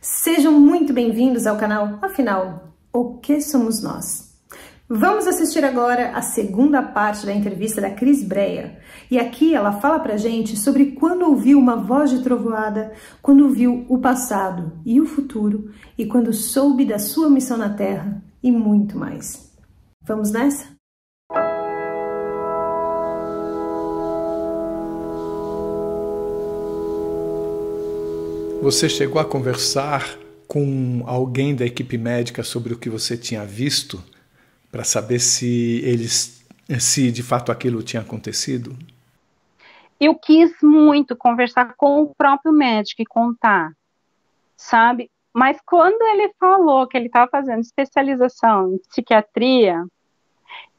Sejam muito bem-vindos ao canal. Afinal, o que somos nós? Vamos assistir agora a segunda parte da entrevista da Cris Breia. E aqui ela fala pra gente sobre quando ouviu uma voz de trovoada, quando viu o passado e o futuro, e quando soube da sua missão na Terra e muito mais. Vamos nessa? Você chegou a conversar com alguém da equipe médica sobre o que você tinha visto, para saber se de fato aquilo tinha acontecido? Eu quis muito conversar com o próprio médico e contar, sabe? Mas quando ele falou que ele estava fazendo especialização em psiquiatria,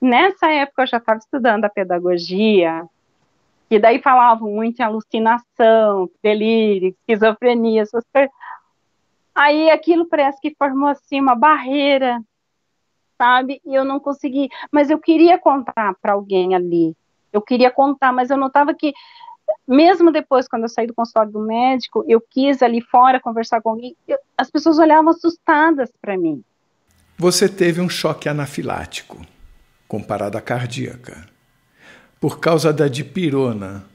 nessa época eu já estava estudando a pedagogia, e daí falavam muito em alucinação, delírio, esquizofrenia, essas coisas. Aí aquilo parece que formou assim uma barreira, sabe? E eu não consegui, mas eu queria contar para alguém ali. Eu queria contar, mas eu notava que, mesmo depois, quando eu saí do consultório do médico, eu quis ali fora conversar com alguém, as pessoas olhavam assustadas para mim. Você teve um choque anafilático, com parada cardíaca, por causa da dipirona,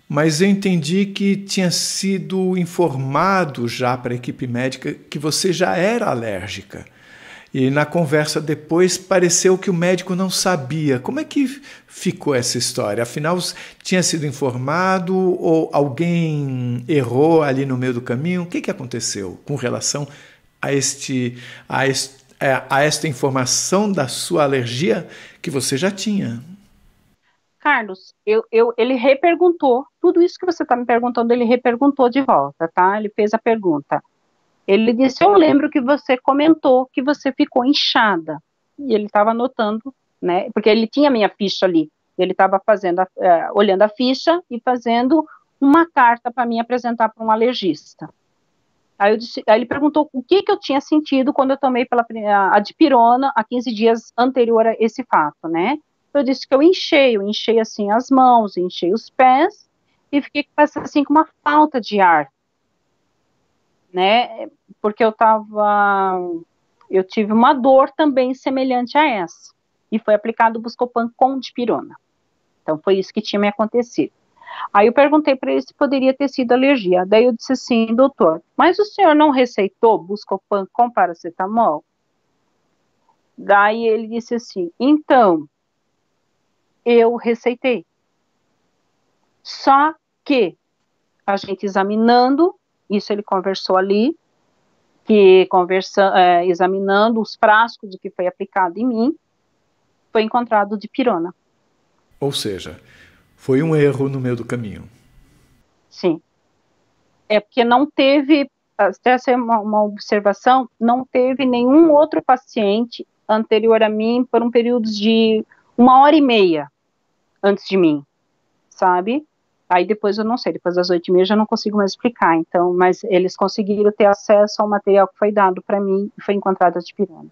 mas eu entendi que tinha sido informado já para a equipe médica que você já era alérgica. E na conversa depois pareceu que o médico não sabia. Como é que ficou essa história? Afinal, tinha sido informado ou alguém errou ali no meio do caminho? O que aconteceu com relação a esta informação da sua alergia que você já tinha? Carlos, ele reperguntou, tudo isso que você está me perguntando, ele reperguntou de volta, tá? Ele fez a pergunta. Ele disse, eu lembro que você comentou que você ficou inchada. E ele estava anotando, né? Porque ele tinha minha ficha ali. Ele estava olhando a ficha e fazendo uma carta para mim apresentar para um alergista. Aí ele perguntou o que eu tinha sentido quando eu tomei a dipirona há 15 dias anterior a esse fato, né? Eu disse que eu enchei assim as mãos, enchei os pés e fiquei assim com uma falta de ar, né? Porque eu tive uma dor também semelhante a essa e foi aplicado o Buscopan com dipirona. Então foi isso que tinha me acontecido. Aí eu perguntei para ele se poderia ter sido alergia. Daí eu disse assim, doutor, mas o senhor não receitou Buscopan com paracetamol? Daí ele disse assim, então, eu receitei. Só que a gente examinando, isso ele conversou ali, examinando os frascos do que foi aplicado em mim, foi encontrado dipirona. Ou seja, foi um erro no meio do caminho. Sim. É porque não teve, essa é uma observação, não teve nenhum outro paciente anterior a mim por um período de 1h30 antes de mim, sabe? Aí depois eu não sei, depois das 8h30 eu já não consigo mais explicar, então, mas eles conseguiram ter acesso ao material que foi dado para mim e foi encontrado a dipirona.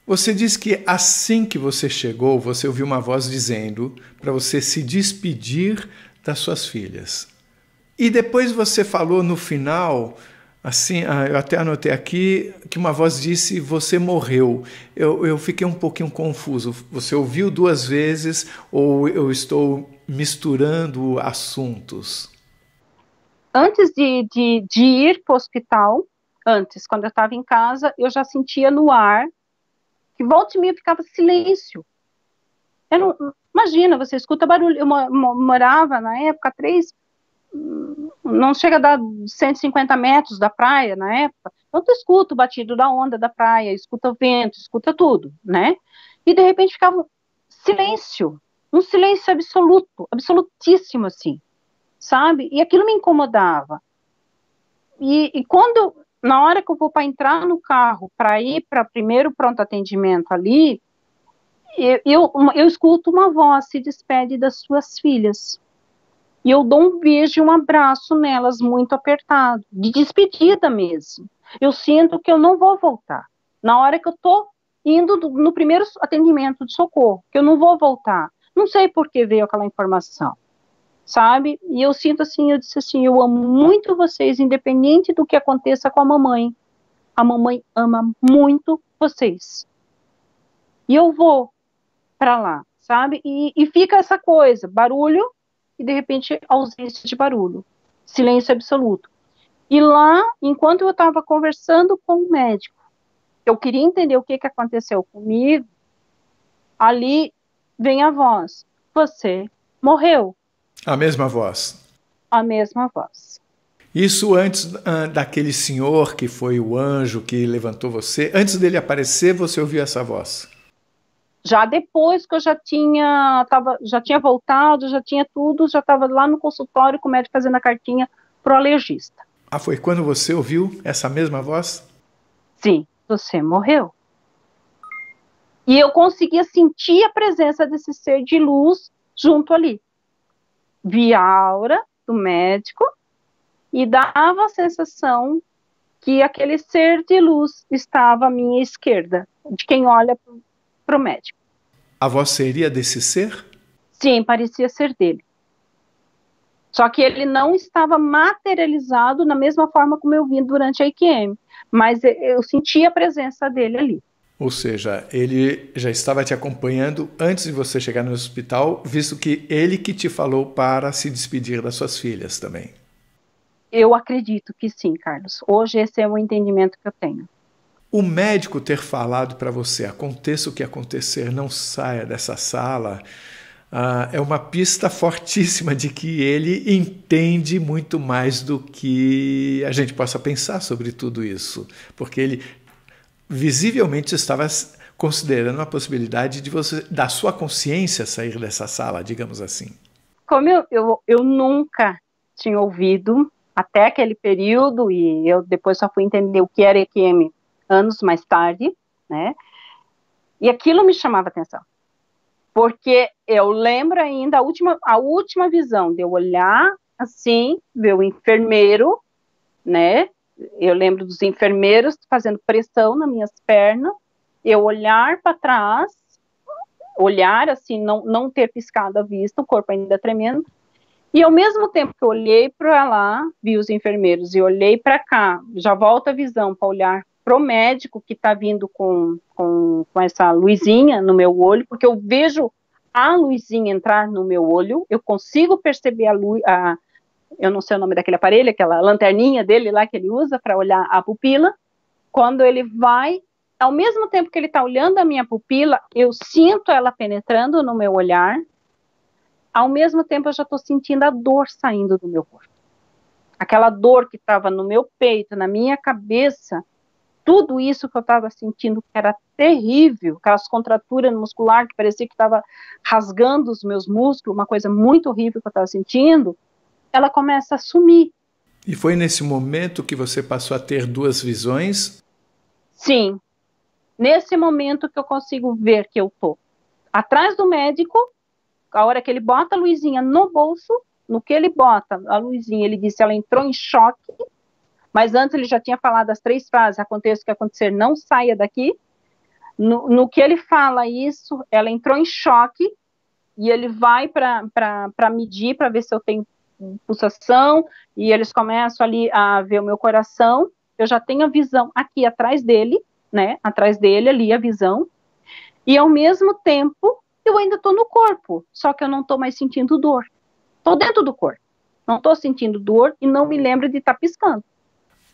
Você disse que assim que você chegou, você ouviu uma voz dizendo para você se despedir das suas filhas. E depois você falou no final, assim, eu até anotei aqui, que uma voz disse, você morreu. Eu fiquei um pouquinho confuso. Você ouviu 2 vezes ou eu estou misturando assuntos? Antes de ir para o hospital, quando eu estava em casa, eu já sentia no ar que volta e meia ficava silêncio. Imagina, você escuta barulho. Eu morava, na época, não chega a dar 150 metros da praia, na época. Então, tu escuta o batido da onda da praia, escuta o vento, escuta tudo, né? E, de repente, ficava silêncio. Um silêncio absoluto, absolutíssimo, assim, sabe? E aquilo me incomodava. E quando, na hora que eu vou para entrar no carro, para ir para primeiro pronto atendimento ali, eu escuto uma voz, se despede das suas filhas. E eu dou um beijo e um abraço nelas, muito apertado, de despedida mesmo. Eu sinto que eu não vou voltar. Na hora que eu estou indo no primeiro atendimento de socorro, que eu não vou voltar. Não sei por que veio aquela informação, sabe? E eu sinto assim, eu disse assim, eu amo muito vocês, independente do que aconteça com a mamãe. a mamãe ama muito vocês. E eu vou para lá, sabe? E fica essa coisa, barulho e de repente ausência de barulho, silêncio absoluto. E lá, enquanto eu estava conversando com o médico, eu queria entender o que aconteceu comigo, ali vem a voz, você morreu. A mesma voz. A mesma voz. Isso antes daquele senhor que foi o anjo que levantou você, antes dele aparecer, você ouviu essa voz? Já depois que eu já tinha voltado, já tinha tudo, já estava lá no consultório com o médico fazendo a cartinha pro alergista. Ah, foi quando você ouviu essa mesma voz? Sim, você morreu. E eu conseguia sentir a presença desse ser de luz junto ali. Vi a aura do médico e dava a sensação que aquele ser de luz estava à minha esquerda, de quem olha para o médico. A voz seria desse ser? Sim, parecia ser dele. Só que ele não estava materializado na mesma forma como eu vi durante a IQM, mas eu sentia a presença dele ali. Ou seja, ele já estava te acompanhando antes de você chegar no hospital, visto que ele que te falou para se despedir das suas filhas também. Eu acredito que sim, Carlos. Hoje esse é o entendimento que eu tenho. O médico ter falado para você, aconteça o que acontecer, não saia dessa sala, é uma pista fortíssima de que ele entende muito mais do que a gente possa pensar sobre tudo isso. Porque ele visivelmente estava considerando a possibilidade de você, da sua consciência sair dessa sala, digamos assim. Como eu nunca tinha ouvido até aquele período, e eu depois só fui entender o que era EQM anos mais tarde, né? E aquilo me chamava atenção. Porque eu lembro ainda a última visão de eu olhar assim, ver o enfermeiro, né? Eu lembro dos enfermeiros fazendo pressão nas minhas pernas, eu olhar para trás, olhar assim, não ter piscado a vista, o corpo ainda tremendo, e ao mesmo tempo que eu olhei para lá, vi os enfermeiros, e olhei para cá, já volta a visão para olhar pro médico que está vindo com essa luzinha no meu olho, porque eu vejo a luzinha entrar no meu olho, eu consigo perceber a luz, eu não sei o nome daquele aparelho, aquela lanterninha dele lá que ele usa para olhar a pupila. Quando ele vai, ao mesmo tempo que ele está olhando a minha pupila, eu sinto ela penetrando no meu olhar, ao mesmo tempo eu já estou sentindo a dor saindo do meu corpo. Aquela dor que estava no meu peito, na minha cabeça, tudo isso que eu estava sentindo que era terrível, aquelas contraturas musculares que parecia que estava rasgando os meus músculos, uma coisa muito horrível que eu estava sentindo, ela começa a sumir. E foi nesse momento que você passou a ter duas visões? Sim. Nesse momento que eu consigo ver que eu estou atrás do médico, a hora que ele bota a luzinha no bolso, no que ele bota a luzinha, ele disse, ela entrou em choque, mas antes ele já tinha falado as 3 frases, aconteça o que acontecer, não saia daqui. No que ele fala isso, ela entrou em choque, e ele vai para medir, para ver se eu tenho pulsação, e eles começam ali a ver o meu coração, eu já tenho a visão aqui atrás dele, né, atrás dele ali a visão, e ao mesmo tempo, eu ainda estou no corpo, só que eu não estou mais sentindo dor, estou dentro do corpo, não estou sentindo dor, e não me lembro de estar piscando.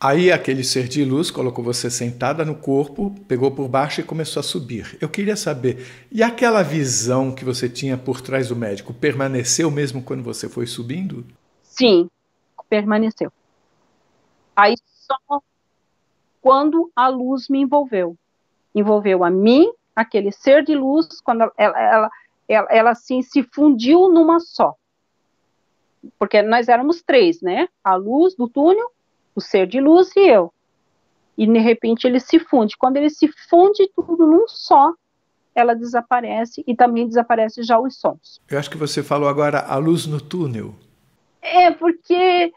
Aí aquele ser de luz colocou você sentada no corpo, pegou por baixo e começou a subir. Eu queria saber, e aquela visão que você tinha por trás do médico, permaneceu mesmo quando você foi subindo? Sim, permaneceu. Aí só quando a luz me envolveu. Envolveu a mim, aquele ser de luz, quando ela assim se fundiu numa só. Porque nós éramos 3, né? A luz do túnel, o ser de luz e eu. E de repente ele se funde. Quando ele se funde tudo num só, ela desaparece e também desaparece já os sons. Eu acho que você falou agora a luz no túnel. É, porque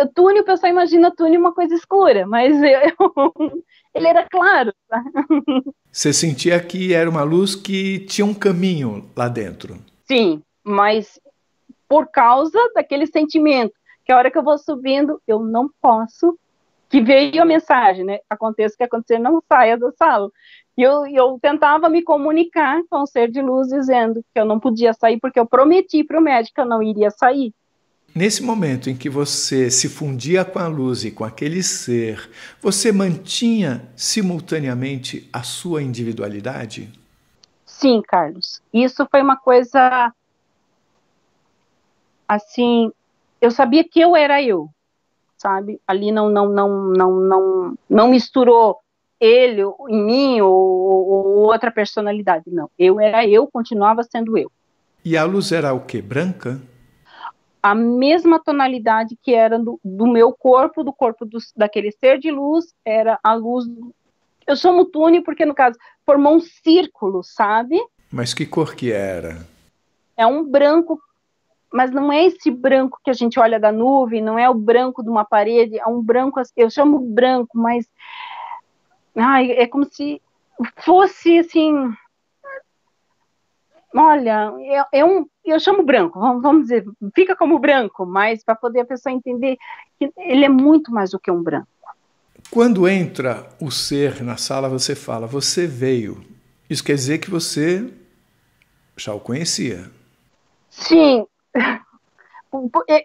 o túnel, o pessoal imagina túnel uma coisa escura, mas ele era claro. Tá? Você sentia que era uma luz que tinha um caminho lá dentro. Sim, mas por causa daquele sentimento, que a hora que eu vou subindo, eu não posso que veio a mensagem, né? Aconteça o que acontecer, não saia da sala. E eu tentava me comunicar com o ser de luz, dizendo que eu não podia sair, porque eu prometi para o médico que eu não iria sair. Nesse momento em que você se fundia com a luz e com aquele ser, você mantinha simultaneamente a sua individualidade? Sim, Carlos. Isso foi uma coisa, assim, eu sabia que eu era eu, sabe? Ali não misturou ele em mim ou outra personalidade, não. Eu era eu, continuava sendo eu. E a luz era o quê? Branca? A mesma tonalidade que era do meu corpo, do corpo daquele ser de luz, era a luz. Eu chamo túnel porque, no caso, formou um círculo, sabe? Mas que cor que era? É um branco, mas não é esse branco que a gente olha da nuvem, não é o branco de uma parede, é um branco, eu chamo branco, mas é como se fosse assim. Olha, eu chamo branco, vamos dizer, fica como branco, mas para poder a pessoa entender que ele é muito mais do que um branco. Quando entra o ser na sala, você fala, você veio. Isso quer dizer que você já o conhecia. Sim,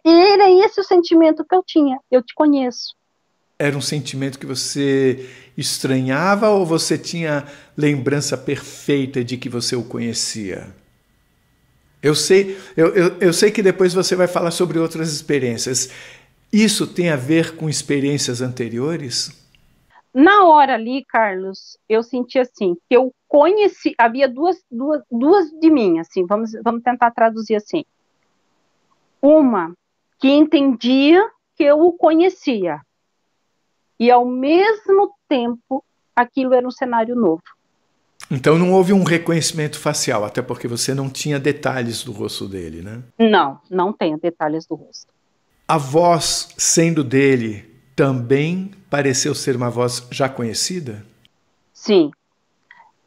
era esse o sentimento que eu tinha, eu te conheço. Era um sentimento que você estranhava ou você tinha lembrança perfeita de que você o conhecia? Eu sei que depois você vai falar sobre outras experiências. Isso tem a ver com experiências anteriores? Na hora ali, Carlos, eu senti assim, que eu conheci, havia duas de mim, assim, vamos tentar traduzir assim. Uma que entendia que eu o conhecia, e ao mesmo tempo aquilo era um cenário novo. Então não houve um reconhecimento facial, até porque você não tinha detalhes do rosto dele, né? Não tenho detalhes do rosto. A voz, sendo dele, também pareceu ser uma voz já conhecida? Sim.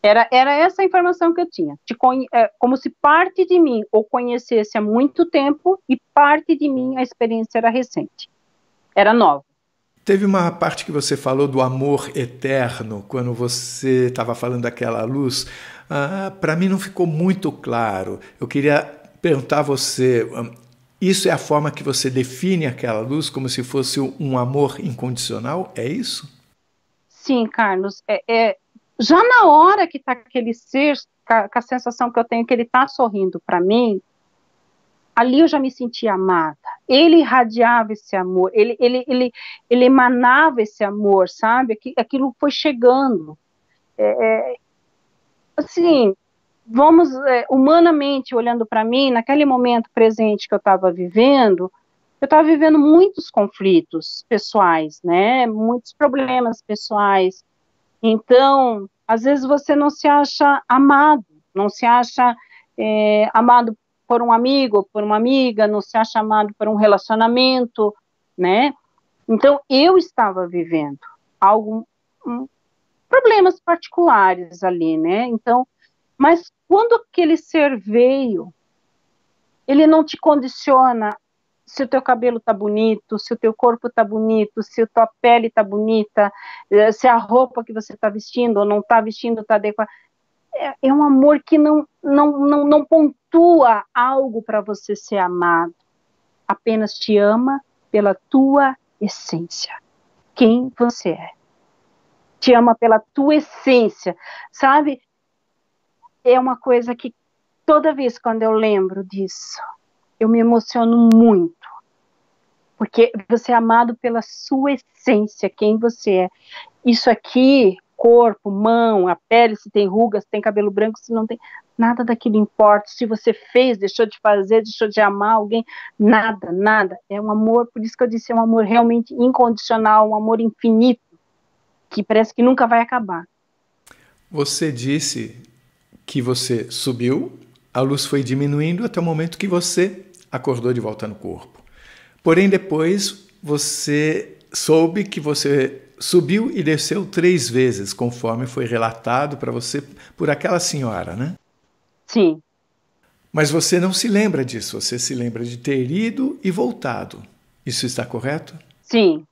Era essa a informação que eu tinha. Como se parte de mim o conhecesse há muito tempo e parte de mim a experiência era recente. Era nova. Teve uma parte que você falou do amor eterno, quando você estava falando daquela luz. Para mim não ficou muito claro. Eu queria perguntar a você, isso é a forma que você define aquela luz, como se fosse um amor incondicional? É isso? Sim, Carlos. Já na hora que está aquele ser, com a sensação que eu tenho que ele está sorrindo para mim, ali eu já me sentia amada. Ele irradiava esse amor, ele emanava esse amor, sabe? Aquilo foi chegando. Assim, humanamente olhando para mim, naquele momento presente que eu estava vivendo muitos conflitos pessoais, né? Muitos problemas pessoais. Então, às vezes você não se acha amado, não se acha amado por um amigo, por uma amiga, não se acha amado por um relacionamento, né? Então, eu estava vivendo problemas particulares ali, né? Então, mas quando aquele ser veio, ele não te condiciona se o teu cabelo tá bonito, se o teu corpo tá bonito, se a tua pele tá bonita, se a roupa que você tá vestindo ou não tá vestindo tá adequada. É um amor que não pontua algo para você ser amado. Apenas te ama pela tua essência. Quem você é. Te ama pela tua essência. Sabe? É uma coisa que toda vez quando eu lembro disso, eu me emociono muito. Porque você é amado pela sua essência, quem você é. Isso aqui, corpo, mão, a pele, se tem rugas, se tem cabelo branco, se não tem, nada daquilo importa. Se você fez, deixou de fazer, deixou de amar alguém, nada. É um amor, por isso que eu disse, é um amor realmente incondicional, um amor infinito, que parece que nunca vai acabar. Você disse que você subiu, a luz foi diminuindo até o momento que você acordou de volta no corpo. Porém, depois você soube que você subiu e desceu 3 vezes, conforme foi relatado para você por aquela senhora, né? Sim. Mas você não se lembra disso, você se lembra de ter ido e voltado. Isso está correto? Sim,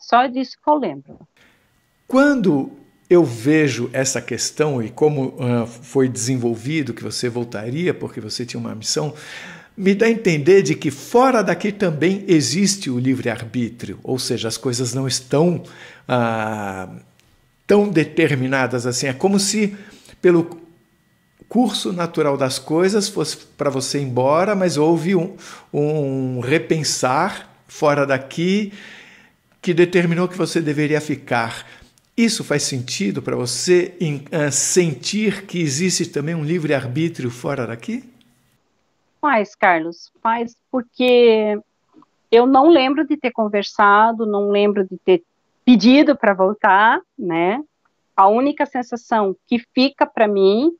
Só disso que eu lembro. Quando eu vejo essa questão e como foi desenvolvido que você voltaria porque você tinha uma missão, me dá a entender de que fora daqui também existe o livre-arbítrio, ou seja, as coisas não estão tão determinadas assim. É como se, pelo curso natural das coisas, fosse para você ir embora, mas houve um repensar fora daqui que determinou que você deveria ficar. Isso faz sentido para você sentir que existe também um livre-arbítrio fora daqui? Faz, Carlos, faz, porque eu não lembro de ter conversado, não lembro de ter pedido para voltar, né? A única sensação que fica para mim,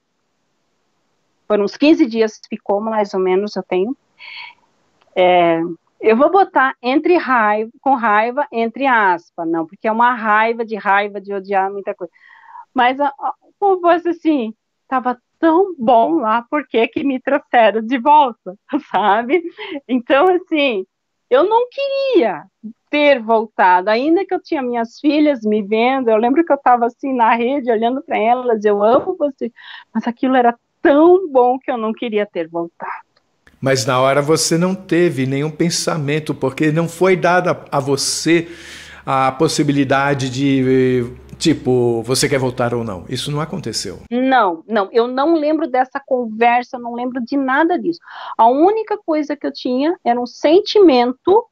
por uns 15 dias ficou, mais ou menos, eu tenho, eu vou botar com raiva, entre aspas, não, porque é uma raiva de odiar muita coisa. Mas, como fosse assim, estava tão bom lá, por que me trouxeram de volta, sabe? Então, assim, eu não queria ter voltado, ainda que eu tinha minhas filhas me vendo, eu lembro que eu estava assim na rede, olhando para elas, eu amo você, mas aquilo era tão bom que eu não queria ter voltado. Mas na hora você não teve nenhum pensamento, porque não foi dada a você a possibilidade de, tipo, você quer voltar ou não. Isso não aconteceu. Não, eu não lembro dessa conversa, não lembro de nada disso. A única coisa que eu tinha era um sentimento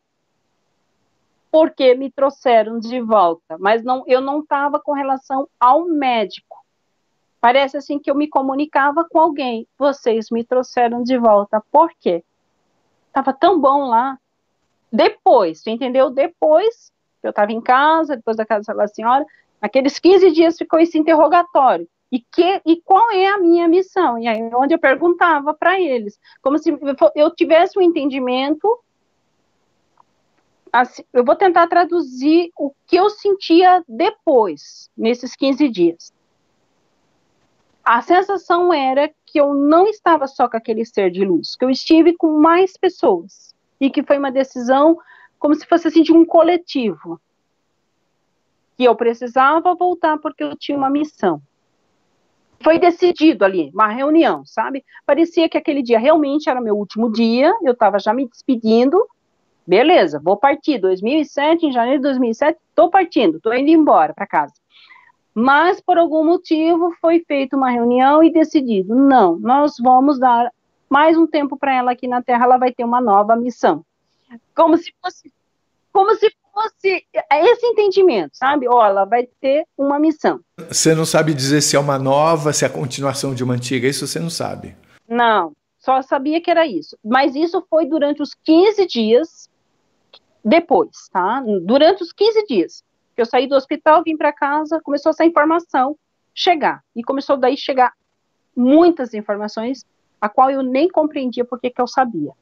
porque me trouxeram de volta, mas não, eu não estava com relação ao médico. Parece assim que eu me comunicava com alguém. Vocês me trouxeram de volta. Por quê? Estava tão bom lá. Depois, você entendeu? Depois, eu estava em casa, depois da casa da senhora, aqueles 15 dias ficou esse interrogatório. E qual é a minha missão? E aí, onde eu perguntava para eles. Como se eu tivesse um entendimento. Assim, eu vou tentar traduzir o que eu sentia depois, nesses 15 dias. A sensação era que eu não estava só com aquele ser de luz, que eu estive com mais pessoas. E que foi uma decisão como se fosse assim, de um coletivo. Que eu precisava voltar porque eu tinha uma missão. Foi decidido ali, uma reunião, sabe? Parecia que aquele dia realmente era meu último dia, eu estava já me despedindo. Beleza, vou partir. 2007, em janeiro de 2007, estou partindo, estou indo embora para casa. Mas, por algum motivo, foi feita uma reunião e decidido, não, nós vamos dar mais um tempo para ela aqui na Terra, ela vai ter uma nova missão. Como se fosse esse entendimento, sabe? Ó, ela vai ter uma missão. Você não sabe dizer se é uma nova, se é a continuação de uma antiga, isso você não sabe? Não, só sabia que era isso. Mas isso foi durante os 15 dias depois, tá? Durante os 15 dias. Eu saí do hospital, vim para casa, começou essa informação chegar. E começou daí chegar muitas informações, a qual eu nem compreendia porque que eu sabia.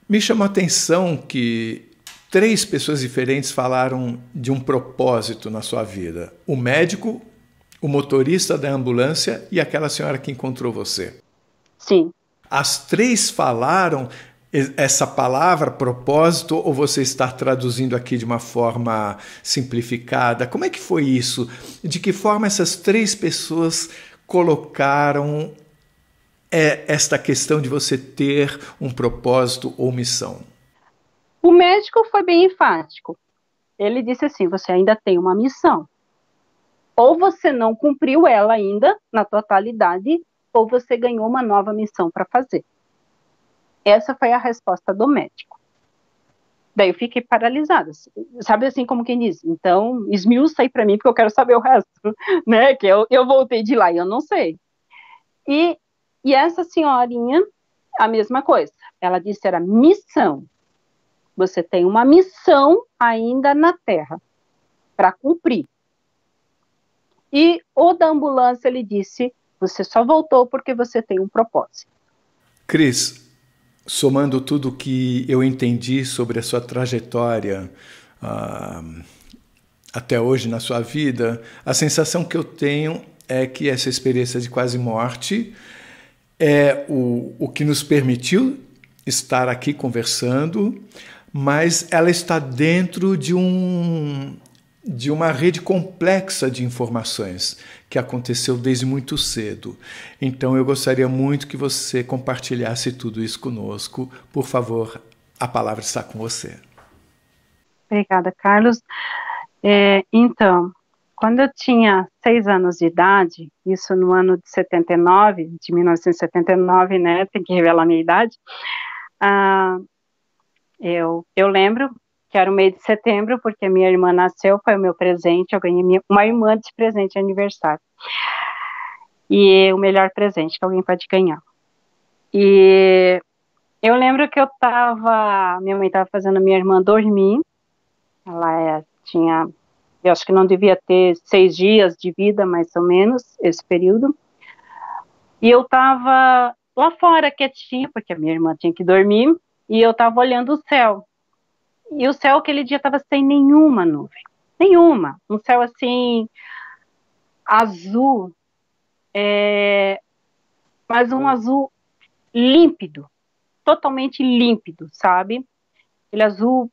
Me chamou a atenção que 3 pessoas diferentes falaram de um propósito na sua vida. O médico, o motorista da ambulância e aquela senhora que encontrou você. Sim. As 3 falaram essa palavra, propósito, ou você está traduzindo aqui de uma forma simplificada? Como é que foi isso? De que forma essas 3 pessoas colocaram esta questão de você ter um propósito ou missão? O médico foi bem enfático. Ele disse assim, você ainda tem uma missão. Ou você não cumpriu ela ainda, na totalidade, ou você ganhou uma nova missão para fazer. Essa foi a resposta do médico. Daí eu fiquei paralisada, sabe assim como quem diz, então esmiuça aí para mim porque eu quero saber o resto, né, que eu voltei de lá e eu não sei. E essa senhorinha, a mesma coisa, ela disse era missão, você tem uma missão ainda na Terra para cumprir. E o da ambulância, ele disse, você só voltou porque você tem um propósito. Cris, somando tudo que eu entendi sobre a sua trajetória até hoje na sua vida, a sensação que eu tenho é que essa experiência de quase morte é o que nos permitiu estar aqui conversando, mas ela está dentro de uma rede complexa de informações que aconteceu desde muito cedo. Então eu gostaria muito que você compartilhasse tudo isso conosco. Por favor, a palavra está com você. Obrigada, Carlos. Então, quando eu tinha 6 anos de idade, isso no ano de 1979, né, tem que revelar a minha idade, eu lembro que era o mês de setembro, porque minha irmã nasceu, foi o meu presente, eu ganhei uma irmã de presente de aniversário. E o melhor presente que alguém pode ganhar. E eu lembro que minha mãe estava fazendo minha irmã dormir, ela tinha, eu acho que não devia ter 6 dias de vida, mais ou menos, esse período, e eu estava lá fora quietinha, porque a minha irmã tinha que dormir, e eu estava olhando o céu, e o céu aquele dia estava sem nenhuma nuvem, nenhuma, um céu assim, azul, mas um azul límpido, totalmente límpido, sabe? Aquele azul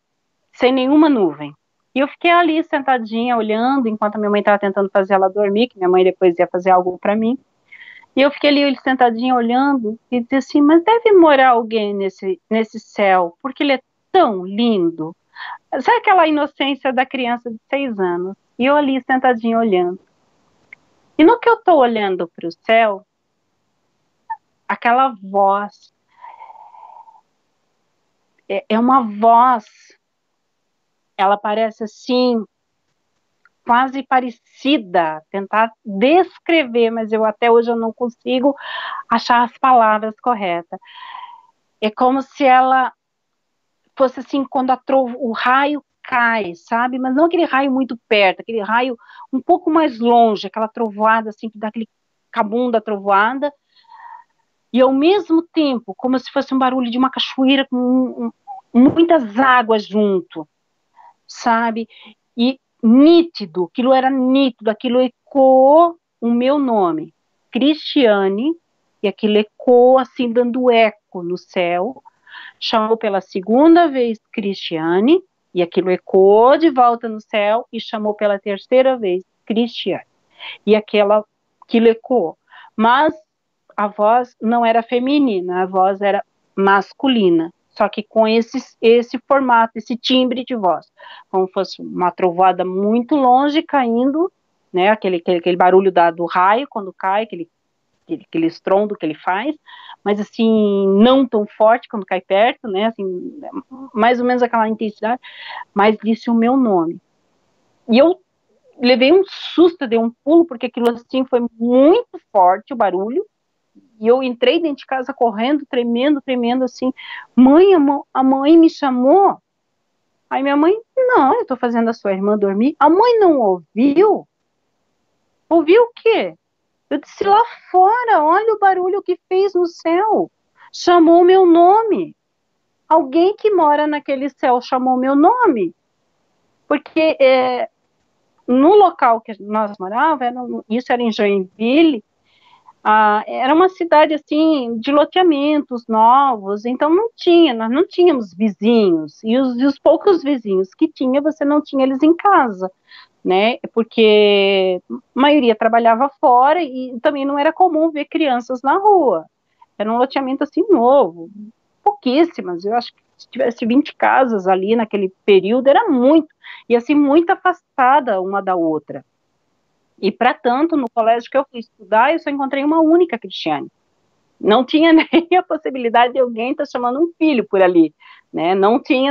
sem nenhuma nuvem. E eu fiquei ali sentadinha, olhando, enquanto a minha mãe estava tentando fazer ela dormir, que minha mãe depois ia fazer algo para mim. E eu fiquei ali sentadinha, olhando, e disse assim, mas deve morar alguém nesse céu, porque ele é tão lindo. Sabe aquela inocência da criança de 6 anos? E eu ali sentadinha, olhando. E no que eu estou olhando para o céu, aquela voz, é uma voz, ela parece assim, quase parecida, tentar descrever, mas até hoje eu não consigo achar as palavras corretas. É como se ela fosse assim, quando o raio cai, sabe? Mas não aquele raio muito perto, aquele raio um pouco mais longe, aquela trovoada assim, que dá aquele cabum da trovoada, e ao mesmo tempo, como se fosse um barulho de uma cachoeira com muitas águas junto, sabe? E nítido, aquilo era nítido, aquilo ecoou o meu nome, Cristiane, e aquilo ecoou assim, dando eco no céu, chamou pela segunda vez Cristiane, e aquilo ecoou de volta no céu, e chamou pela terceira vez Cristiane, e aquilo ecoou, mas a voz não era feminina, a voz era masculina, só que com esse formato, esse timbre de voz, como fosse uma trovoada muito longe caindo, né, aquele barulho do raio quando cai, aquele estrondo que ele faz, mas assim, não tão forte quando cai perto, né, assim, mais ou menos aquela intensidade, mas disse o meu nome. E eu levei um susto, dei um pulo, porque aquilo assim foi muito forte, o barulho, e eu entrei dentro de casa correndo, tremendo, assim, mãe, a mãe me chamou. Aí minha mãe, não, eu tô fazendo a sua irmã dormir. A mãe não ouviu? Ouviu o quê? Eu disse, lá fora, olha o barulho que fez no céu. Chamou meu nome. Alguém que mora naquele céu chamou meu nome. Porque no local que nós morávamos, isso era em Joinville, era uma cidade assim de loteamentos novos, então nós não tínhamos vizinhos, e os poucos vizinhos que tinha, você não tinha eles em casa, né, porque a maioria trabalhava fora e também não era comum ver crianças na rua, era um loteamento assim novo, pouquíssimas, eu acho que se tivesse 20 casas ali naquele período, era muito, e assim, muito afastada uma da outra. E, para tanto, no colégio que eu fui estudar, eu só encontrei uma única Cristiane. Não tinha nem a possibilidade de alguém estar chamando um filho por ali, né? Não tinha,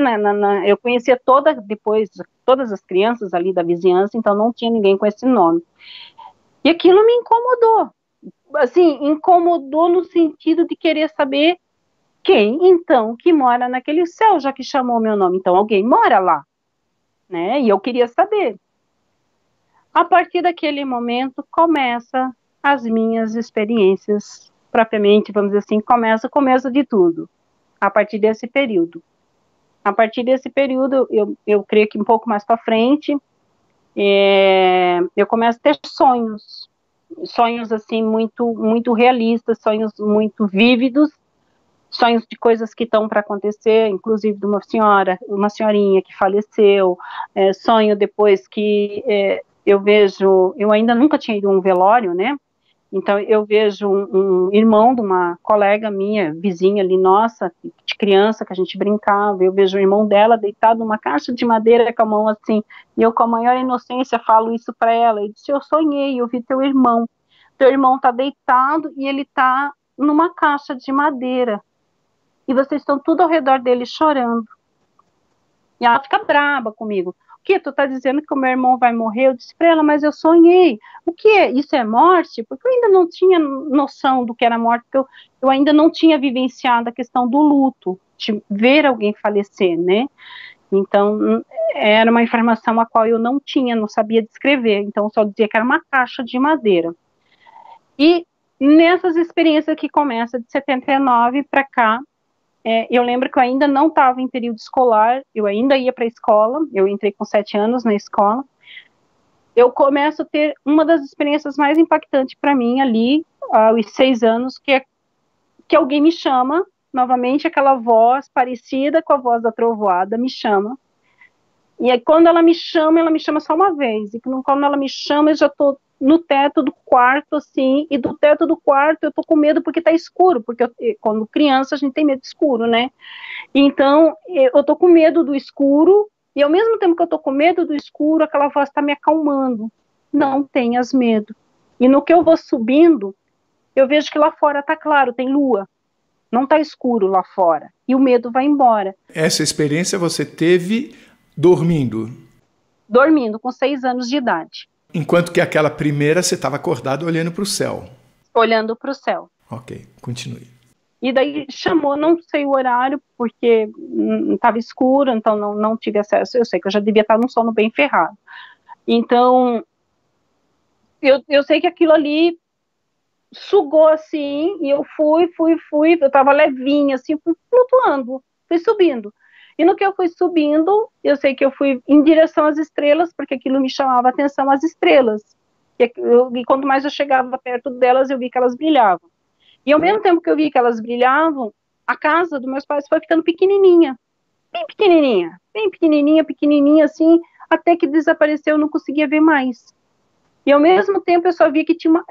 eu conhecia depois todas as crianças ali da vizinhança, então não tinha ninguém com esse nome. E aquilo me incomodou. Assim, incomodou no sentido de querer saber quem, então, que mora naquele céu, já que chamou meu nome. Então, alguém mora lá, né? E eu queria saber. A partir daquele momento, começa as minhas experiências, propriamente, vamos dizer assim, começa o começo de tudo, a partir desse período. A partir desse período, eu creio que um pouco mais para frente, eu começo a ter sonhos assim, muito, muito realistas, sonhos muito vívidos, sonhos de coisas que estão para acontecer, inclusive de uma senhorinha que faleceu, sonho depois que eu vejo, eu ainda nunca tinha ido a um velório, né? Então eu vejo um irmão de uma colega minha, vizinha ali nossa, de criança que a gente brincava, eu vejo o irmão dela deitado numa caixa de madeira com a mão assim, e eu com a maior inocência falo isso para ela, e disse, eu sonhei, eu vi teu irmão tá deitado e ele tá numa caixa de madeira, e vocês estão tudo ao redor dele chorando. E ela fica braba comigo. O que? Tu tá dizendo que o meu irmão vai morrer? Eu disse pra ela, mas eu sonhei. O que é? Isso é morte? Porque eu ainda não tinha noção do que era morte, porque eu ainda não tinha vivenciado a questão do luto, de ver alguém falecer, né? Então, era uma informação a qual eu não tinha, não sabia descrever. Então, só dizia que era uma caixa de madeira. E nessas experiências que começa de 79 para cá, eu lembro que eu ainda não estava em período escolar, eu ainda ia para a escola, eu entrei com 7 anos na escola, eu começo a ter uma das experiências mais impactantes para mim ali, aos 6 anos, que é que alguém me chama, novamente aquela voz parecida com a voz da trovoada, me chama, e aí quando ela me chama só uma vez, e quando ela me chama eu já estou no teto do quarto, assim, e do teto do quarto eu tô com medo porque tá escuro, porque quando criança a gente tem medo de escuro, né? Então, eu tô com medo do escuro, e ao mesmo tempo que eu tô com medo do escuro, aquela voz tá me acalmando. Não tenhas medo. E no que eu vou subindo, eu vejo que lá fora tá claro, tem lua. Não tá escuro lá fora. E o medo vai embora. Essa experiência você teve dormindo? Dormindo, com 6 anos de idade. Enquanto que aquela primeira você estava acordado olhando para o céu. Olhando para o céu. Ok, continue. E daí chamou, não sei o horário, porque estava escuro, então não tive acesso. Eu sei que eu já devia estar num sono bem ferrado. Então, eu sei que aquilo ali sugou assim, e eu fui, eu estava levinha, assim, fui flutuando, fui subindo. E no que eu fui subindo, eu sei que eu fui em direção às estrelas, porque aquilo me chamava a atenção, as estrelas. E quanto mais eu chegava perto delas, eu vi que elas brilhavam. E ao mesmo tempo que eu vi que elas brilhavam, a casa dos meus pais foi ficando pequenininha, pequenininha, assim, até que desapareceu, eu não conseguia ver mais. E ao mesmo tempo eu só via que tinha uma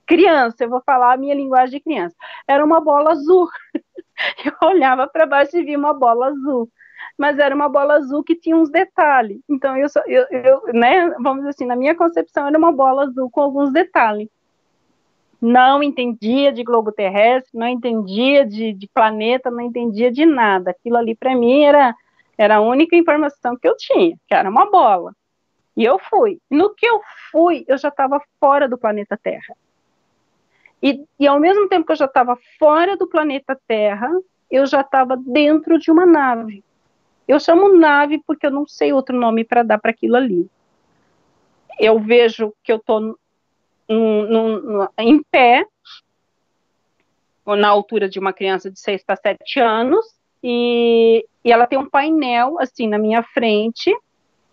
criança, eu vou falar a minha linguagem de criança, era uma bola azul. Eu olhava para baixo e via uma bola azul, mas era uma bola azul que tinha uns detalhes. Então, né, vamos dizer assim, na minha concepção era uma bola azul com alguns detalhes. Não entendia de globo terrestre, não entendia de planeta, não entendia de nada. Aquilo ali para mim era a única informação que eu tinha, que era uma bola. E eu fui. No que eu fui, eu já estava fora do planeta Terra. E ao mesmo tempo que eu já estava fora do planeta Terra, eu já estava dentro de uma nave. Eu chamo nave porque eu não sei outro nome para dar para aquilo ali. Eu vejo que eu estou em pé, na altura de uma criança de 6 para 7 anos, e ela tem um painel assim na minha frente,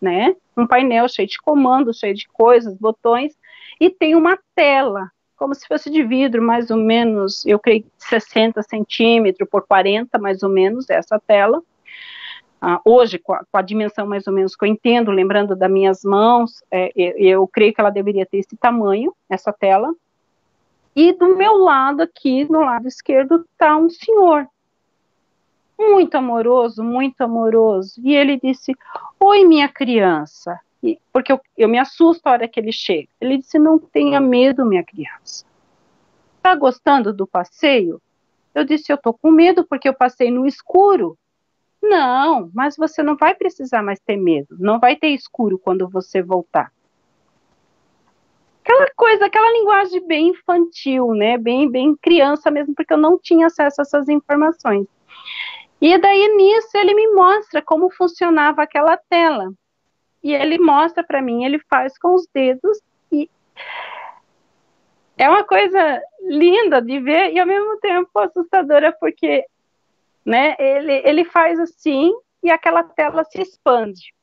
né? Um painel cheio de comandos, cheio de coisas, botões, e tem uma tela, como se fosse de vidro, mais ou menos, eu creio 60 centímetros por 40, mais ou menos, essa tela. Hoje, com a dimensão mais ou menos que eu entendo, lembrando das minhas mãos, eu creio que ela deveria ter esse tamanho, essa tela. E do meu lado aqui, no lado esquerdo, está um senhor, muito amoroso, e ele disse, oi minha criança, porque eu me assusto a hora que ele chega. Ele disse, não tenha medo, minha criança. Está gostando do passeio? Eu disse, eu estou com medo porque eu passei no escuro. Não, mas você não vai precisar mais ter medo. Não vai ter escuro quando você voltar. Aquela coisa, aquela linguagem bem infantil, né? Bem criança mesmo, porque eu não tinha acesso a essas informações. E daí nisso ele me mostra como funcionava aquela tela. E ele mostra para mim, ele faz com os dedos, e é uma coisa linda de ver e ao mesmo tempo assustadora, porque, né, ele faz assim e aquela tela se expande.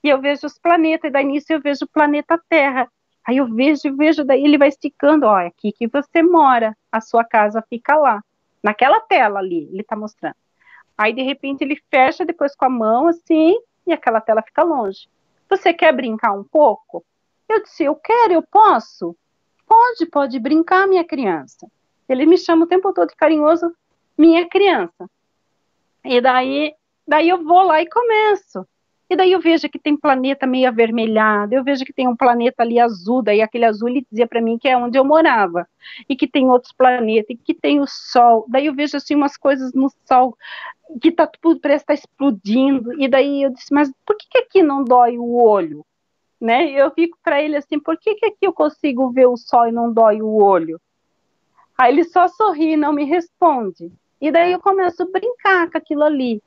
E eu vejo os planetas, e daí nisso eu vejo o planeta Terra. Aí eu vejo, daí ele vai esticando, ó, é aqui que você mora, a sua casa fica lá. naquela tela ali, ele está mostrando. Aí, de repente, ele fecha depois com a mão, assim, e aquela tela fica longe. Você quer brincar um pouco? Eu disse, eu quero, eu posso? Pode brincar, minha criança. Ele me chama o tempo todo de carinhoso, minha criança. E daí eu vou lá e começo. E daí eu vejo que tem planeta meio avermelhado, eu vejo que tem um planeta ali azul, daí aquele azul ele dizia para mim que é onde eu morava, e que tem outros planetas, e que tem o Sol. Daí eu vejo assim umas coisas no Sol, que tá tudo, parece estar explodindo, e daí eu disse, mas por que aqui não dói o olho? Né? Eu fico para ele assim, por que aqui eu consigo ver o Sol e não dói o olho? Aí ele só sorri e não me responde. E daí eu começo a brincar com aquilo ali.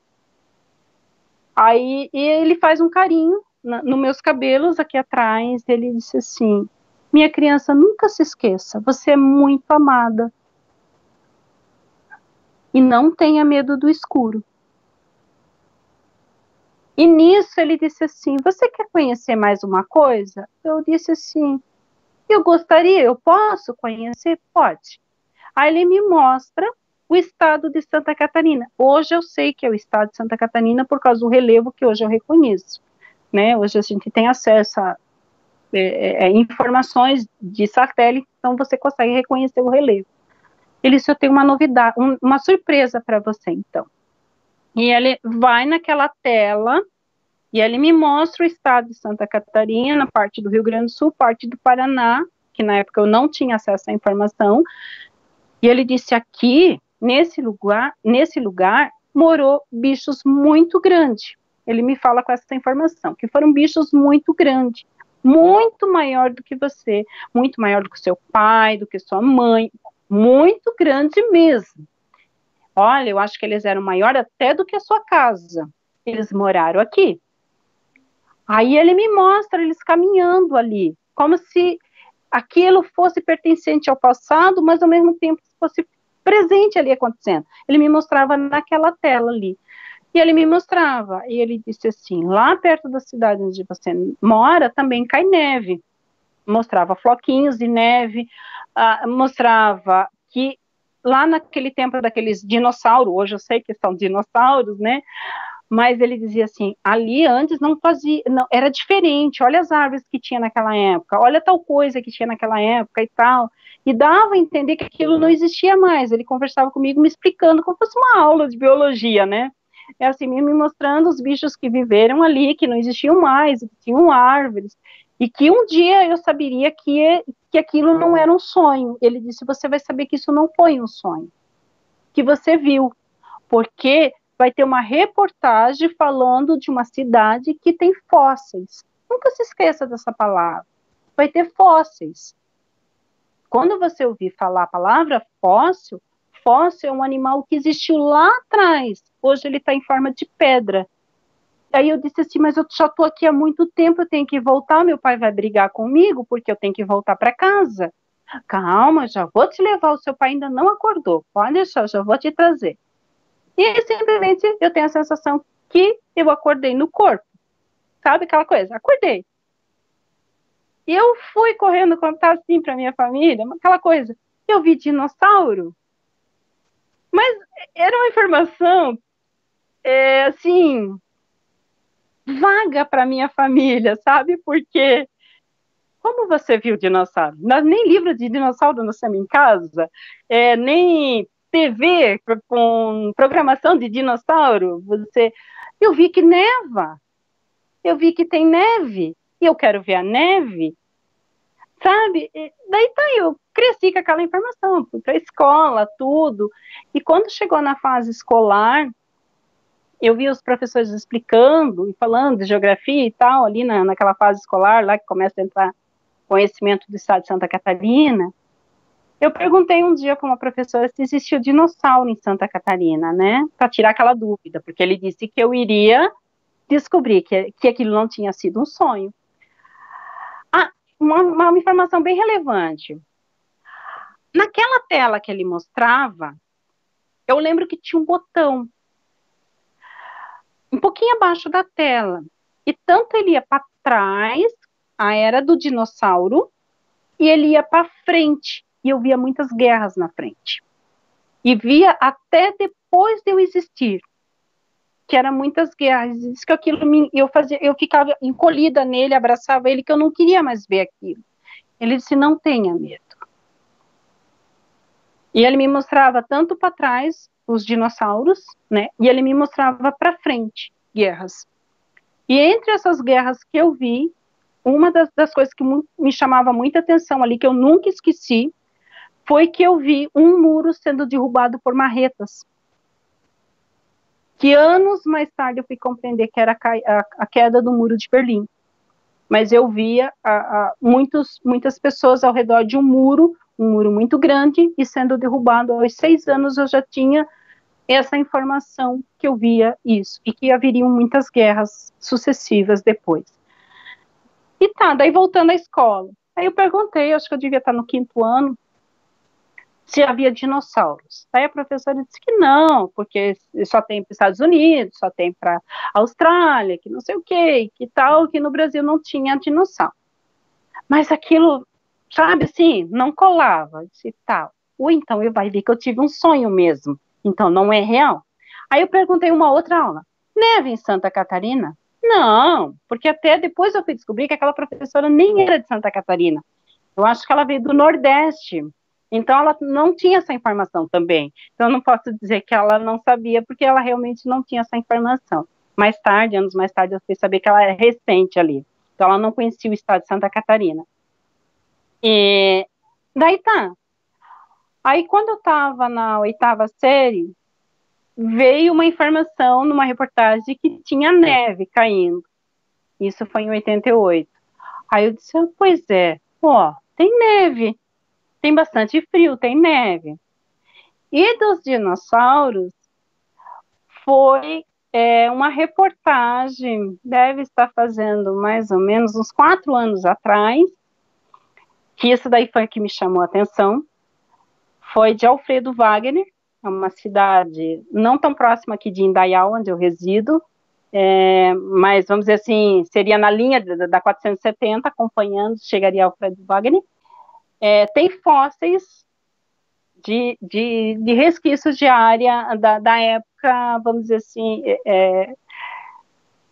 Aí ele faz um carinho nos meus cabelos aqui atrás. Ele disse assim, minha criança, nunca se esqueça, você é muito amada. E não tenha medo do escuro. E nisso ele disse assim, você quer conhecer mais uma coisa? Eu disse assim, eu gostaria, eu posso conhecer? Pode. Aí ele me mostra o estado de Santa Catarina. Hoje eu sei que é o estado de Santa Catarina por causa do relevo que hoje eu reconheço. Né? Hoje a gente tem acesso a informações de satélite, então você consegue reconhecer o relevo. Ele disse, eu tenho uma novidade, uma surpresa para você, então. E ele vai naquela tela e ele me mostra o estado de Santa Catarina, parte do Rio Grande do Sul, parte do Paraná, que na época eu não tinha acesso à informação. E ele disse, aqui, nesse lugar, morou bichos muito grandes. Ele me fala com essa informação, que foram bichos muito grandes, muito maior do que você, muito maior do que seu pai, do que sua mãe, muito grande mesmo. Olha, eu acho que eles eram maiores até do que a sua casa. Eles moraram aqui. Aí ele me mostra eles caminhando ali, como se aquilo fosse pertencente ao passado, mas ao mesmo tempo fosse presente ali acontecendo. Ele me mostrava naquela tela ali. E ele me mostrava, e ele disse assim, lá perto da cidade onde você mora, também cai neve. Mostrava floquinhos de neve, mostrava que lá naquele tempo daqueles dinossauros, hoje eu sei que são dinossauros, né? Mas ele dizia assim, ali antes não fazia, não, era diferente, olha as árvores que tinha naquela época, olha tal coisa que tinha naquela época e tal, e dava a entender que aquilo não existia mais. Ele conversava comigo, me explicando como se fosse uma aula de biologia, né? É assim, me mostrando os bichos que viveram ali, que não existiam mais, que tinham árvores, e que um dia eu saberia que aquilo não era um sonho. Ele disse, você vai saber que isso não foi um sonho, que você viu, porque vai ter uma reportagem falando de uma cidade que tem fósseis. Nunca se esqueça dessa palavra. Vai ter fósseis. Quando você ouvir falar a palavra fóssil, fóssil é um animal que existiu lá atrás. Hoje ele está em forma de pedra. Aí eu disse assim, mas eu já estou aqui há muito tempo, eu tenho que voltar, meu pai vai brigar comigo, porque eu tenho que voltar para casa. Calma, já vou te levar, o seu pai ainda não acordou. Pode deixar, já vou te trazer. E simplesmente eu tenho a sensação que eu acordei no corpo. Sabe aquela coisa? Acordei. E eu fui correndo contar assim para minha família, aquela coisa. Eu vi dinossauro. Mas era uma informação, assim, vaga para minha família, sabe? Porque, como você viu dinossauro? Nem livro de dinossauro nós temos em casa, nem TV com programação de dinossauro, eu vi que neva, eu vi que tem neve, e eu quero ver a neve, sabe? Daí eu cresci com aquela informação, fui para a escola, tudo, e quando chegou na fase escolar, eu vi os professores explicando e falando de geografia e tal, ali naquela fase escolar, lá que começa a entrar conhecimento do estado de Santa Catarina. Eu perguntei um dia para uma professora se existia dinossauro em Santa Catarina, né? Para tirar aquela dúvida, porque ele disse que eu iria descobrir que aquilo não tinha sido um sonho. Uma informação bem relevante. Naquela tela que ele mostrava, eu lembro que tinha um botão um pouquinho abaixo da tela. E tanto ele ia para trás, a era do dinossauro, e ele ia para frente. E eu via muitas guerras na frente. e via até depois de eu existir, que eram muitas guerras. Diz que aquilo eu ficava encolhida nele, abraçava ele, que eu não queria mais ver aquilo. Ele disse, não tenha medo. E ele me mostrava tanto para trás os dinossauros, né? E ele me mostrava para frente guerras. E entre essas guerras que eu vi, uma das coisas que me chamava muita atenção ali, que eu nunca esqueci, foi que eu vi um muro sendo derrubado por marretas. Que anos mais tarde eu fui compreender que era a queda do muro de Berlim. Mas eu via muitas pessoas ao redor de um muro muito grande e sendo derrubado. Aos 6 anos eu já tinha essa informação que eu via isso, e que haveriam muitas guerras sucessivas depois. E tá, daí voltando à escola. Aí eu perguntei, acho que eu devia estar no 5º ano, se havia dinossauros. Aí a professora disse que não, porque só tem para os Estados Unidos, só tem para a Austrália, que não sei o quê, que tal, que no Brasil não tinha dinossauro. Mas aquilo, sabe assim, não colava. Disse, tá, ou então eu vai ver que eu tive um sonho mesmo, então não é real. Aí eu perguntei uma outra aula, neve em Santa Catarina? Não, porque até depois eu fui descobrir que aquela professora nem era de Santa Catarina. Eu acho que ela veio do Nordeste. Então, ela não tinha essa informação também. Então, eu não posso dizer que ela não sabia, porque ela realmente não tinha essa informação. Mais tarde, anos mais tarde, eu fui saber que ela era recente ali. Então, ela não conhecia o estado de Santa Catarina. E daí tá. Aí, quando eu estava na 8ª série, veio uma informação numa reportagem que tinha neve caindo. Isso foi em 88. Aí eu disse, pois é, ó, tem neve. Tem bastante frio, tem neve. E dos dinossauros, foi uma reportagem, deve estar fazendo mais ou menos uns 4 anos atrás, que isso daí foi o que me chamou a atenção, foi de Alfredo Wagner, é uma cidade não tão próxima aqui de Indaial, onde eu resido, mas vamos dizer assim, seria na linha da 470, acompanhando, chegaria Alfredo Wagner. Tem fósseis de resquícios de área da época, vamos dizer assim,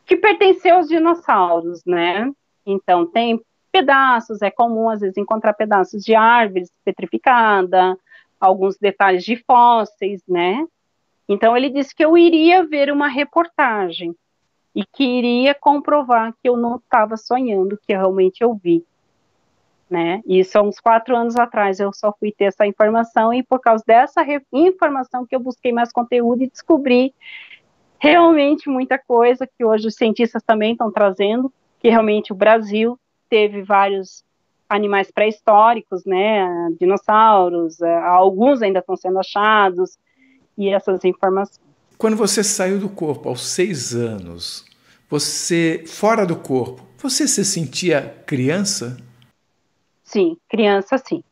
que pertenceu aos dinossauros, né? Então, tem pedaços, é comum às vezes encontrar pedaços de árvores petrificada, alguns detalhes de fósseis, né? Então, ele disse que eu iria ver uma reportagem e que iria comprovar que eu não estava sonhando, que realmente eu vi. Né? Isso há uns 4 anos atrás eu só fui ter essa informação, e por causa dessa informação que eu busquei mais conteúdo e descobri realmente muita coisa que hoje os cientistas também estão trazendo, que realmente o Brasil teve vários animais pré-históricos, né, dinossauros, alguns ainda estão sendo achados, e essas informações. Quando você saiu do corpo aos 6 anos, você, fora do corpo, você se sentia criança? Sim, criança sim.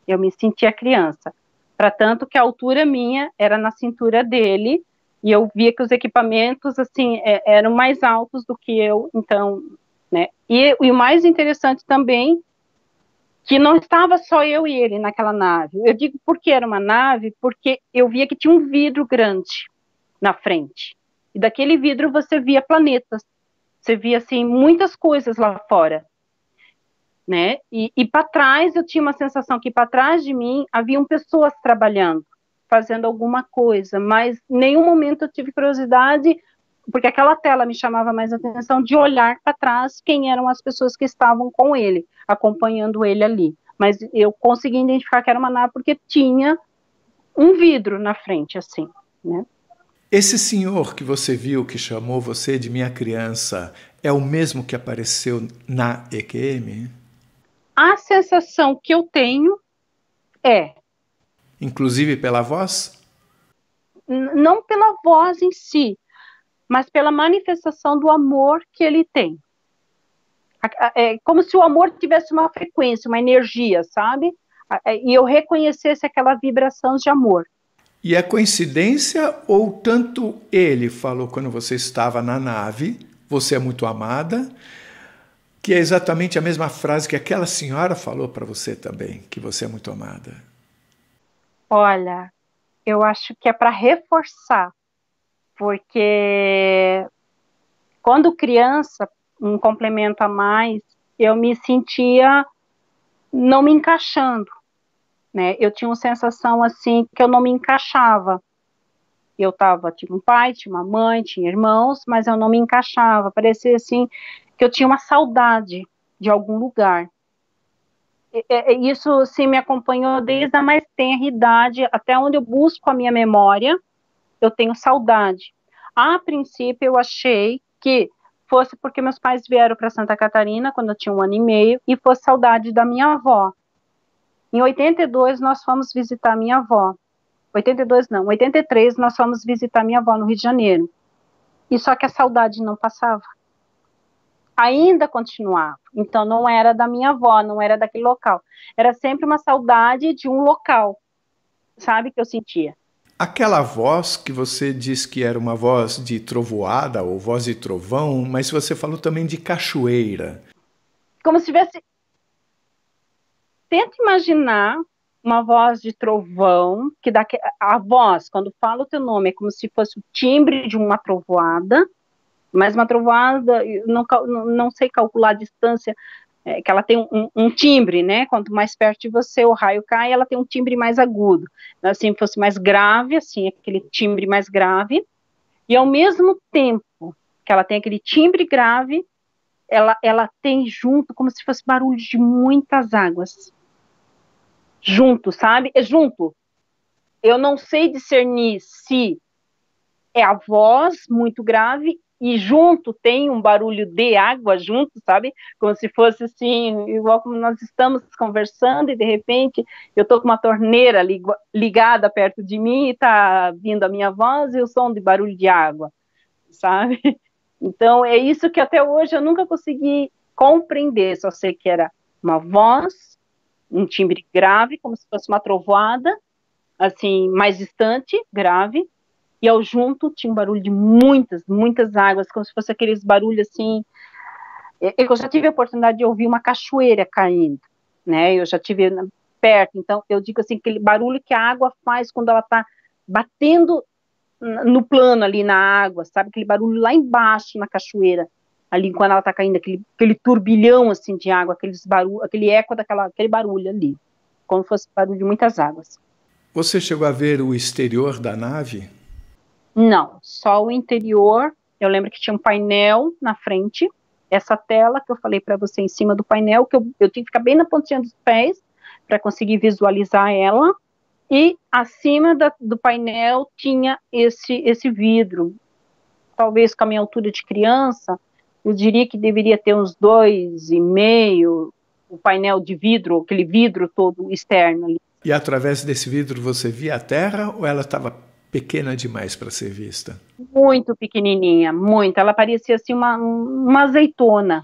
Eu me sentia criança. Para tanto que a altura minha era na cintura dele, e eu via que os equipamentos, assim, eram mais altos do que eu, então, né? E o mais interessante também, que não estava só eu e ele naquela nave. Eu digo por que era uma nave, porque eu via que tinha um vidro grande na frente. E daquele vidro você via planetas. Você via, assim, muitas coisas lá fora. Né? E para trás eu tinha uma sensação que para trás de mim haviam pessoas trabalhando, fazendo alguma coisa, mas em nenhum momento eu tive curiosidade, porque aquela tela me chamava mais atenção, de olhar para trás quem eram as pessoas que estavam com ele, acompanhando ele ali. Mas eu consegui identificar que era uma nave porque tinha um vidro na frente, assim, né? Esse senhor que você viu, que chamou você de minha criança, é o mesmo que apareceu na EQM? A sensação que eu tenho é... Inclusive pela voz? Não pela voz em si, mas pela manifestação do amor que ele tem. É como se o amor tivesse uma frequência, uma energia, sabe? E eu reconhecesse aquela vibração de amor. E é coincidência ou tanto ele falou quando você estava na nave, você é muito amada, que é exatamente a mesma frase que aquela senhora falou para você também, que você é muito amada? Olha, eu acho que é para reforçar, porque quando criança, um complemento a mais, eu me sentia não me encaixando, né? Eu tinha uma sensação assim que eu não me encaixava. Tinha um pai, tinha uma mãe, tinha irmãos, mas eu não me encaixava. Parecia assim que eu tinha uma saudade de algum lugar. Isso assim, me acompanhou desde a mais tenra idade, até onde eu busco a minha memória, eu tenho saudade. A princípio, eu achei que fosse porque meus pais vieram para Santa Catarina quando eu tinha 1 ano e meio, e fosse saudade da minha avó. Em 82, nós fomos visitar minha avó. 82 não, 83 nós fomos visitar minha avó no Rio de Janeiro. E só que a saudade não passava. Ainda continuava. Então não era da minha avó, não era daquele local. Era sempre uma saudade de um local, sabe, que eu sentia. Aquela voz que você disse que era uma voz de trovoada ou voz de trovão, mas você falou também de cachoeira. Como se tivesse... Tenta imaginar uma voz de trovão, que dá a voz, quando fala o teu nome, é como se fosse o timbre de uma trovoada, mas uma trovoada, não sei calcular a distância, que ela tem um timbre, né? Quanto mais perto de você o raio cai, ela tem um timbre mais agudo. Assim, fosse mais grave, assim, aquele timbre mais grave, e ao mesmo tempo que ela tem aquele timbre grave, ela tem junto, como se fosse barulho de muitas águas. Junto, sabe? É junto. Eu não sei discernir se é a voz muito grave e junto tem um barulho de água junto, sabe? Como se fosse assim, igual como nós estamos conversando e de repente eu tô com uma torneira ligada perto de mim e tá vindo a minha voz e o som de barulho de água, sabe? Então é isso que até hoje eu nunca consegui compreender, só sei que era uma voz, um timbre grave, como se fosse uma trovoada, assim, mais distante, grave, e ao junto tinha um barulho de muitas águas, como se fosse aqueles barulhos assim. Eu já tive a oportunidade de ouvir uma cachoeira caindo, né? Eu já tive perto, então eu digo assim, aquele barulho que a água faz quando ela está batendo no plano ali na água, sabe? Aquele barulho lá embaixo na cachoeira, ali quando ela está caindo, aquele turbilhão assim de água, aquele eco aquele barulho ali, como se fosse barulho de muitas águas. Você chegou a ver o exterior da nave? Não, só o interior. Eu lembro que tinha um painel na frente, essa tela que eu falei para você em cima do painel, que eu tinha que ficar bem na pontinha dos pés para conseguir visualizar ela, e acima do painel tinha esse vidro, talvez com a minha altura de criança, eu diria que deveria ter uns 2,5, o painel de vidro, aquele vidro todo externo ali. E através desse vidro você via a Terra ou ela estava pequena demais para ser vista? Muito pequenininha, muito. Ela parecia assim uma azeitona.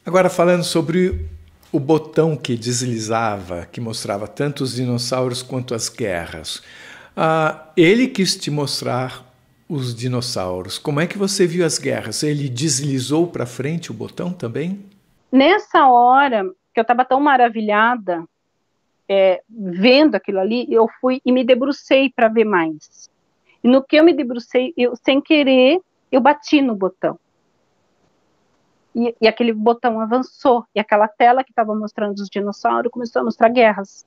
Agora, falando sobre o botão que deslizava, que mostrava tanto os dinossauros quanto as guerras. Ele quis te mostrar os dinossauros. Como é que você viu as guerras? Ele deslizou para frente o botão também? Nessa hora, que eu estava tão maravilhada, vendo aquilo ali, eu fui e me debrucei para ver mais. E no que eu me debrucei, sem querer, eu bati no botão. E aquele botão avançou, e aquela tela que estava mostrando os dinossauros começou a mostrar guerras.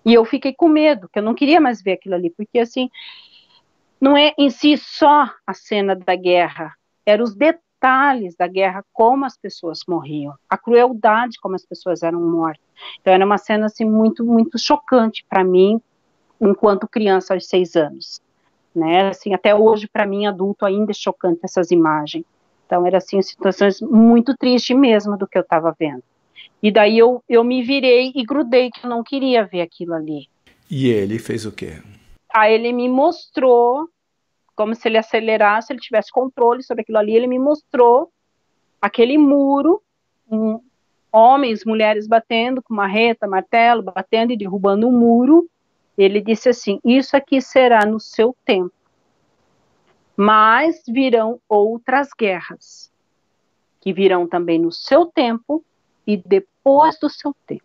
E eu fiquei com medo, que eu não queria mais ver aquilo ali, porque assim, não é em si só a cena da guerra, eram os detalhes da guerra, como as pessoas morriam, a crueldade como as pessoas eram mortas. Então era uma cena assim muito, muito chocante para mim, enquanto criança aos 6 anos. Né? Assim, até hoje, para mim, adulto, ainda é chocante essas imagens. Então, eram assim, situações muito tristes mesmo do que eu estava vendo. E daí eu me virei e grudei, que eu não queria ver aquilo ali. E ele fez o quê? Aí ele me mostrou, como se ele acelerasse, ele tivesse controle sobre aquilo ali, ele me mostrou aquele muro, homens, mulheres batendo com marreta, martelo, batendo e derrubando o muro. Ele disse assim, isso aqui será no seu tempo. Mas virão outras guerras, que virão também no seu tempo e depois do seu tempo.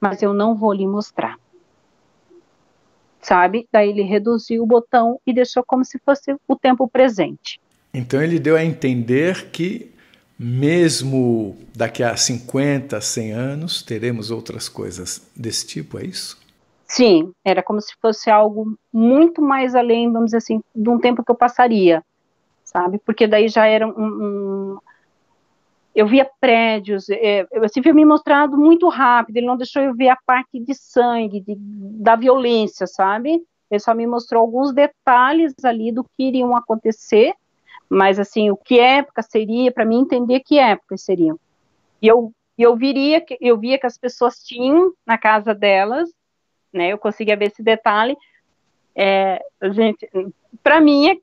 Mas eu não vou lhe mostrar. sabe? Daí ele reduziu o botão e deixou como se fosse o tempo presente. Então ele deu a entender que mesmo daqui a 50, 100 anos, teremos outras coisas desse tipo, é isso? Sim, era como se fosse algo muito mais além, vamos dizer assim, de um tempo que eu passaria, sabe? Porque daí já era eu via prédios, assim, foi me mostrado muito rápido, ele não deixou eu ver a parte de sangue, da violência, sabe? Ele só me mostrou alguns detalhes ali do que iriam acontecer, mas assim, o que época seria, para mim entender que épocas seriam. E eu via que as pessoas tinham na casa delas, né? Eu conseguia ver esse detalhe. Gente, para mim,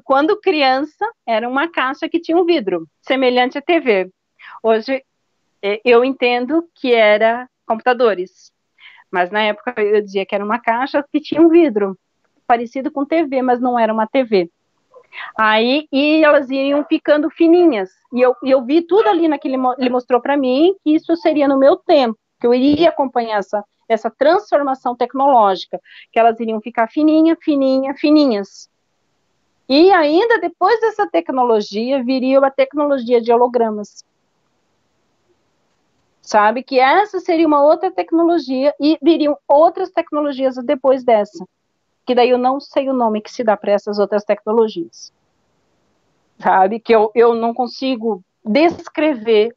quando criança, era uma caixa que tinha um vidro, semelhante à TV. Hoje, eu entendo que era computadores, mas na época eu dizia que era uma caixa que tinha um vidro, parecido com TV, mas não era uma TV. Aí, e elas iam ficando fininhas, e eu vi tudo ali ele mostrou para mim que isso seria no meu tempo, que eu iria acompanhar essa transformação tecnológica, que elas iriam ficar fininhas. E ainda depois dessa tecnologia, viria a tecnologia de hologramas. Sabe? Que essa seria uma outra tecnologia, e viriam outras tecnologias depois dessa. Que daí eu não sei o nome que se dá para essas outras tecnologias. Sabe? Que eu não consigo descrever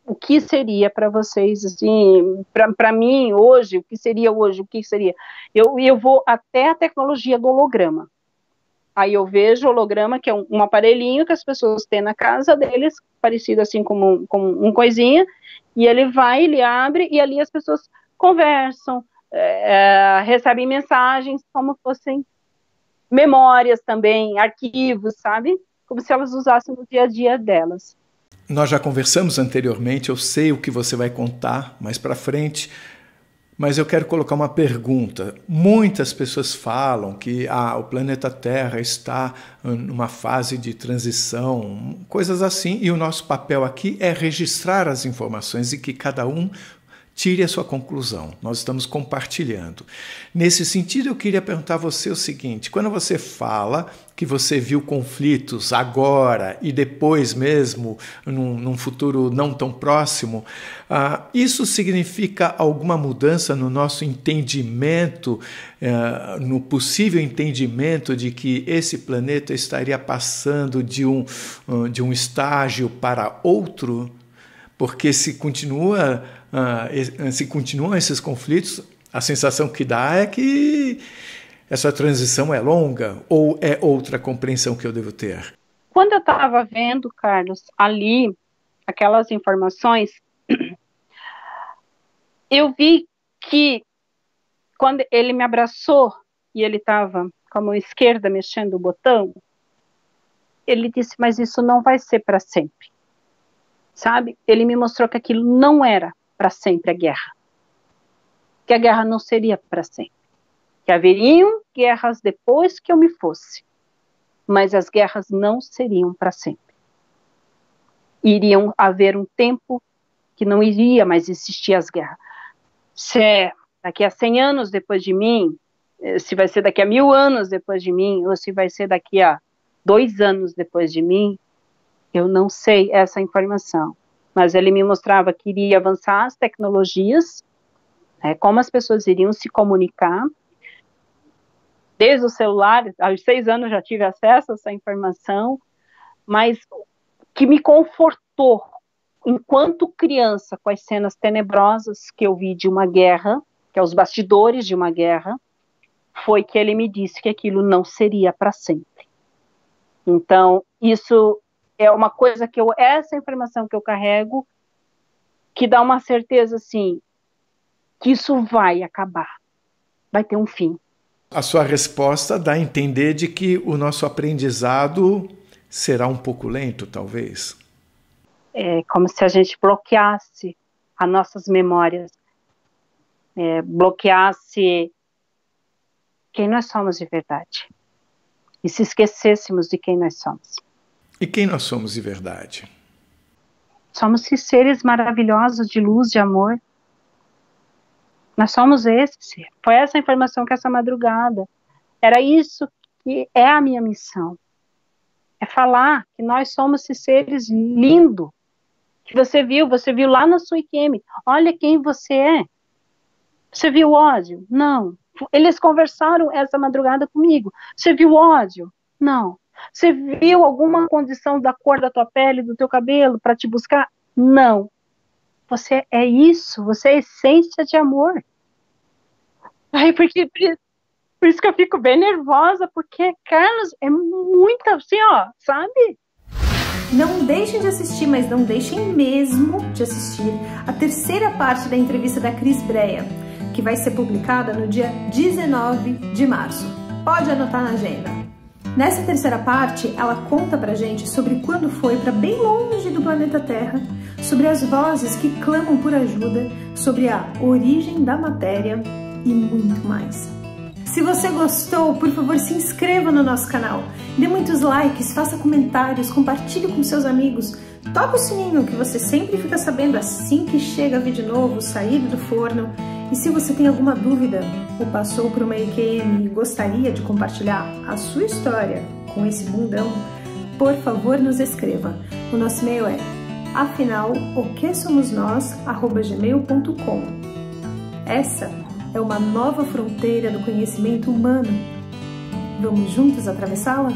o que seria para vocês, assim, para mim hoje, o que seria hoje, o que seria. Eu vou até a tecnologia do holograma. Aí eu vejo o holograma, que é um aparelhinho que as pessoas têm na casa deles, parecido assim como um coisinha, e ele abre, e ali as pessoas conversam, recebem mensagens como fossem memórias também, arquivos, sabe? Como se elas usassem no dia a dia delas. Nós já conversamos anteriormente, eu sei o que você vai contar mais para frente, mas eu quero colocar uma pergunta. Muitas pessoas falam que o planeta Terra está numa fase de transição, coisas assim, e o nosso papel aqui é registrar as informações e que cada um tire a sua conclusão. Nós estamos compartilhando. Nesse sentido, eu queria perguntar a você o seguinte: quando você fala que você viu conflitos agora e depois mesmo, num futuro não tão próximo, isso significa alguma mudança no nosso entendimento, no possível entendimento de que esse planeta estaria passando de um estágio para outro? Porque se continuam esses conflitos, a sensação que dá é que essa transição é longa, ou é outra compreensão que eu devo ter? Quando eu estava vendo, Carlos, ali, aquelas informações, eu vi que quando ele me abraçou e ele estava com a mão esquerda mexendo o botão, ele disse, mas isso não vai ser para sempre. Sabe? Ele me mostrou que aquilo não era para sempre a guerra. Que a guerra não seria para sempre. Que haveriam guerras depois que eu me fosse. Mas as guerras não seriam para sempre. Iriam haver um tempo que não iria mais existir as guerras. Se é daqui a 100 anos depois de mim, se vai ser daqui a 1000 anos depois de mim, ou se vai ser daqui a 2 anos depois de mim, eu não sei essa informação, mas ele me mostrava que iria avançar as tecnologias, como as pessoas iriam se comunicar. Desde o celular, aos 6 anos já tive acesso a essa informação, mas que me confortou, enquanto criança, com as cenas tenebrosas que eu vi de uma guerra, que é os bastidores de uma guerra, foi que ele me disse que aquilo não seria para sempre. Então, isso é uma coisa essa informação que eu carrego, que dá uma certeza, assim, que isso vai acabar, vai ter um fim. A sua resposta dá a entender de que o nosso aprendizado será um pouco lento, talvez? É como se a gente bloqueasse as nossas memórias, bloqueasse quem nós somos de verdade, e se esquecêssemos de quem nós somos. E quem nós somos de verdade? Somos seres maravilhosos de luz, de amor. Nós somos esse ser. Foi essa informação que essa madrugada. Era isso que é a minha missão. É falar que nós somos esses seres lindos. Que você viu lá na sua IQM. Olha quem você é. Você viu ódio? Não. Eles conversaram essa madrugada comigo. Você viu ódio? Não. Você viu alguma condição da cor da tua pele, do teu cabelo, para te buscar? Não. Você é isso. Você é a essência de amor. Ai, por isso que eu fico bem nervosa, porque, Carlos, é muito assim, ó, sabe? Não deixem de assistir, mas não deixem mesmo de assistir a terceira parte da entrevista da Cris Brea, que vai ser publicada no dia 19 de março. Pode anotar na agenda. Nessa terceira parte, ela conta pra gente sobre quando foi para bem longe do planeta Terra, sobre as vozes que clamam por ajuda, sobre a origem da matéria e muito mais. Se você gostou, por favor, se inscreva no nosso canal, dê muitos likes, faça comentários, compartilhe com seus amigos, toca o sininho que você sempre fica sabendo assim que chega vídeo novo, saído do forno. E se você tem alguma dúvida ou passou por uma IQM e gostaria de compartilhar a sua história com esse bundão, por favor, nos escreva. O nosso e-mail é afinal.oquesomosnós@gmail.com. Essa é uma nova fronteira do conhecimento humano. Vamos juntos atravessá-la?